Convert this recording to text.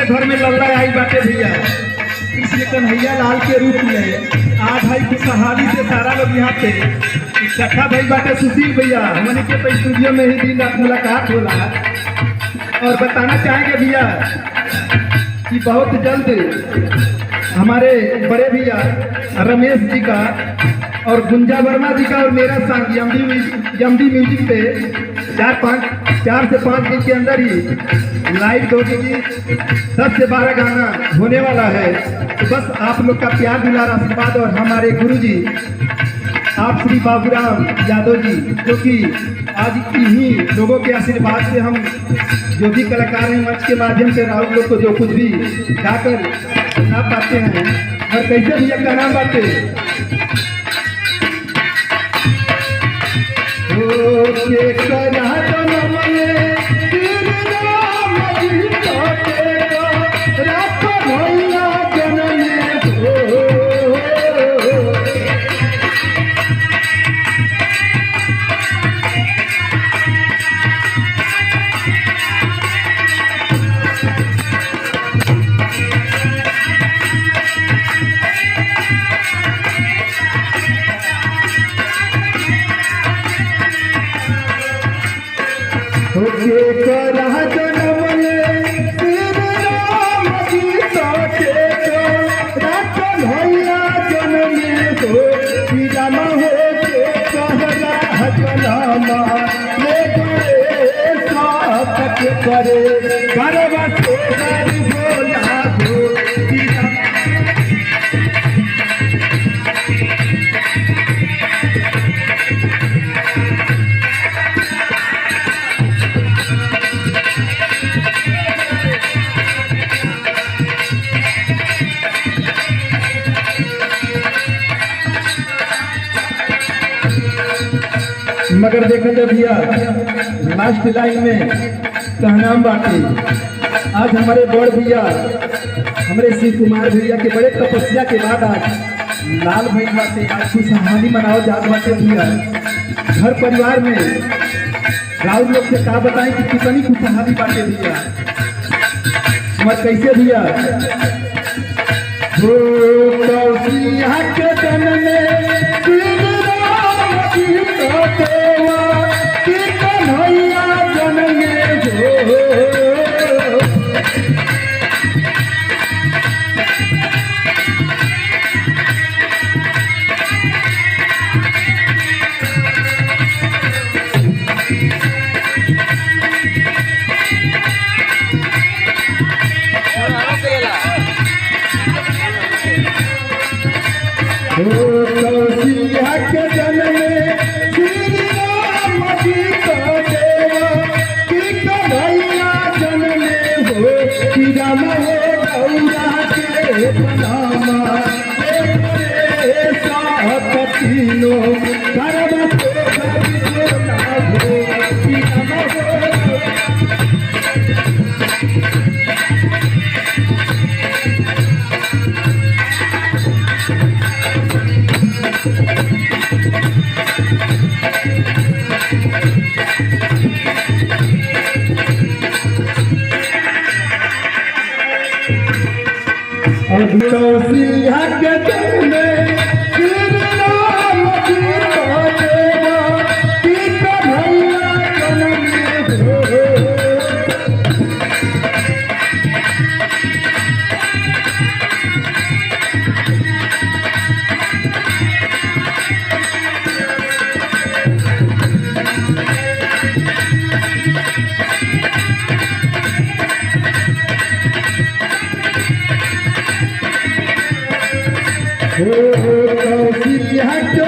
के घर में लल्ला आई बाटे भैया कृष्ण कन्हैया लाल के रूप में। आज भाई खुशहाली से सारा लोग यहाँ पे इकट्ठा भाई बाटे। सुशील भैया हमने के तो स्टूडियो में ही दिन रात मुलाकात होला और बताना चाहेंगे भैया कि बहुत जल्द हमारे बड़े भैया रमेश जी का और गुंजा वर्मा जी का और मेरा सॉन्ग यमडी म्यूजिक पे 4 से 5 दिन के अंदर ही लाइव होगी जी 10 से 12 गाना होने वाला है। तो बस आप लोग का प्यार दुलार आशीर्वाद और हमारे गुरुजी आप श्री बाबूराम यादव जी जो कि आज इन्हीं लोगों के आशीर्वाद से हम जो भी कलाकार हैं मंच के माध्यम से राहुल लोग को जो कुछ भी गाकर सुना पाते हैं। और कैसे भैया का नाम बाते करे मगर देखा जाए भैया लास्ट लाइन में कहना बाकी आज हमारे बड़ भैया हमारे शिव कुमार भैया के बड़े तपस्या के बाद आज लाल भाई बाटे आज खुशहाली मनाओ जात बाटे भैया घर परिवार में राउर लोग से कहा बताएं कि कितनी खुशहाली बाटे भैया मत कैसे भैया हो कौशिया के तन में हो